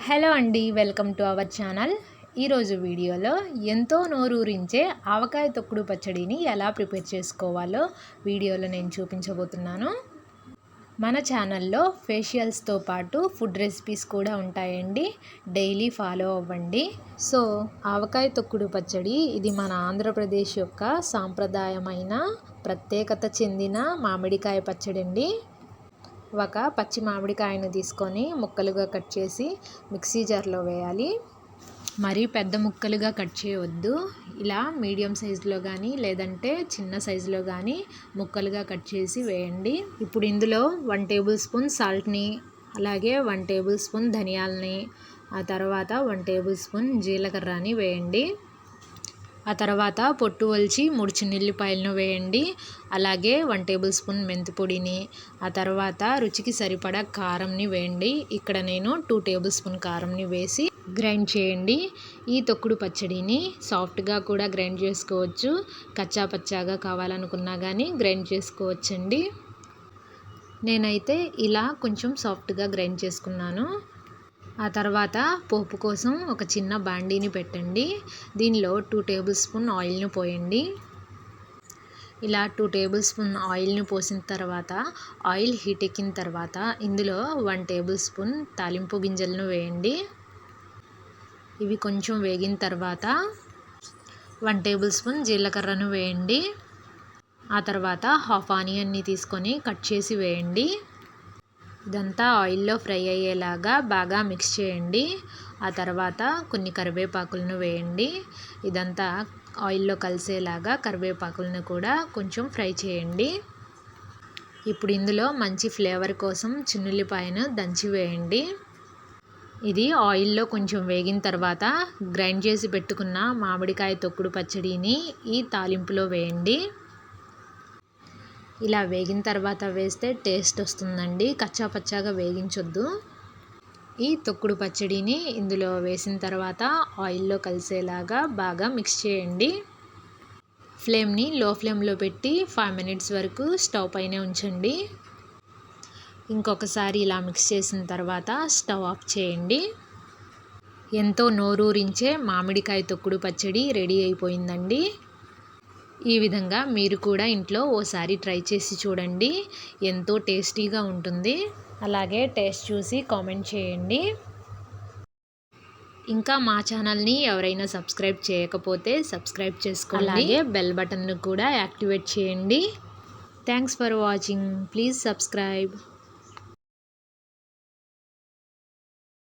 Hello అండి, welcome to our channel. ఈరోజు వీడియోలో ఎంతో నోరూరించే ఆవకాయ తొక్కుడు పచ్చడిని ఎలా ప్రిపేర్ చేసుకోవాలో వీడియోలో నేను చూపించబోతున్నాను. మన ఛానల్లో ఫేషియల్స్తో పాటు ఫుడ్ రెసిపీస్ కూడా ఉంటాయండి, డైలీ ఫాలో అవ్వండి. సో ఆవకాయ తొక్కుడు పచ్చడి ఇది మన ఆంధ్రప్రదేశ్ యొక్క సాంప్రదాయమైన ప్రత్యేకత చెందిన మామిడికాయ పచ్చడి అండి. ఒక పచ్చి మామిడికాయను తీసుకొని ముక్కలుగా కట్ చేసి మిక్సీ జార్లో వేయాలి. మరీ పెద్ద ముక్కలుగా కట్ చేయవద్దు. ఇలా మీడియం సైజులో కానీ లేదంటే చిన్న సైజులో కానీ ముక్కలుగా కట్ చేసి వేయండి. ఇప్పుడు ఇందులో 1 టేబుల్ స్పూన్ సాల్ట్ని, అలాగే 1 టేబుల్ స్పూన్ ధనియాలని, ఆ తర్వాత 1 టేబుల్ స్పూన్ జీలకర్రని వేయండి. ఆ తర్వాత పొట్టు ఒలిచి 3 చిన్నుల్లిపాయలను వేయండి. అలాగే 1 టేబుల్ స్పూన్ మెంతి పొడిని, ఆ తర్వాత రుచికి సరిపడా కారంని వేయండి. ఇక్కడ నేను 2 టేబుల్ స్పూన్ కారంని వేసి గ్రైండ్ చేయండి. ఈ తొక్కుడు పచ్చడిని సాఫ్ట్గా కూడా గ్రైండ్ చేసుకోవచ్చు, కచ్చా పచ్చాగా కావాలనుకున్నా కానీ గ్రైండ్ చేసుకోవచ్చండి. నేనైతే ఇలా కొంచెం సాఫ్ట్గా గ్రైండ్ చేసుకున్నాను. ఆ తర్వాత పోపు కోసం ఒక చిన్న బాండీని పెట్టండి. దీనిలో 2 టేబుల్ స్పూన్ ఆయిల్ని పోయండి. ఇలా 2 టేబుల్ స్పూన్ ఆయిల్ని పోసిన తర్వాత ఆయిల్ హీట్ ఎక్కిన తర్వాత ఇందులో 1 టేబుల్ స్పూన్ తాలింపు గింజలను వేయండి. ఇవి కొంచెం వేగిన తర్వాత 1 టేబుల్ స్పూన్ జీలకర్రను వేయండి. ఆ తర్వాత హాఫ్ ఆనియన్ని తీసుకొని కట్ చేసి వేయండి. ఇదంతా ఆయిల్లో ఫ్రై అయ్యేలాగా బాగా మిక్స్ చేయండి. ఆ తర్వాత కొన్ని కరివేపాకులను వేయండి. ఇదంతా ఆయిల్లో కలిసేలాగా కరివేపాకులను కూడా కొంచెం ఫ్రై చేయండి. ఇప్పుడు ఇందులో మంచి ఫ్లేవర్ కోసం చిన్నుల్లిపాయను దంచి వేయండి. ఇది ఆయిల్లో కొంచెం వేగిన తర్వాత గ్రైండ్ చేసి పెట్టుకున్న మామిడికాయ తొక్కుడు పచ్చడిని ఈ తాలింపులో వేయండి. ఇలా వేగిన తర్వాత వేస్తే టేస్ట్ వస్తుందండి, కచ్చా పచ్చాగా వేగించొద్దు. ఈ తొక్కుడు పచ్చడిని ఇందులో వేసిన తర్వాత ఆయిల్లో కలిసేలాగా బాగా మిక్స్ చేయండి. ఫ్లేమ్ని లో ఫ్లేమ్లో పెట్టి 5 మినిట్స్ వరకు స్టవ్ పైనే ఉంచండి. ఇంకొకసారి ఇలా మిక్స్ చేసిన తర్వాత స్టవ్ ఆఫ్ చేయండి. ఎంతో నోరూరించే మామిడికాయ తొక్కుడు పచ్చడి రెడీ అయిపోయిందండి. ఈ విధంగా మీరు కూడా ఇంట్లో ఓసారి ట్రై చేసి చూడండి, ఎంతో టేస్టీగా ఉంటుంది. అలాగే టేస్ట్ చూసి కామెంట్ చేయండి. ఇంకా మా ఛానల్ని ఎవరైనా సబ్స్క్రైబ్ చేయకపోతే సబ్స్క్రైబ్ చేసుకోండి. అలాగే బెల్ బటన్ను కూడా యాక్టివేట్ చేయండి. Thanks for watching. Please subscribe.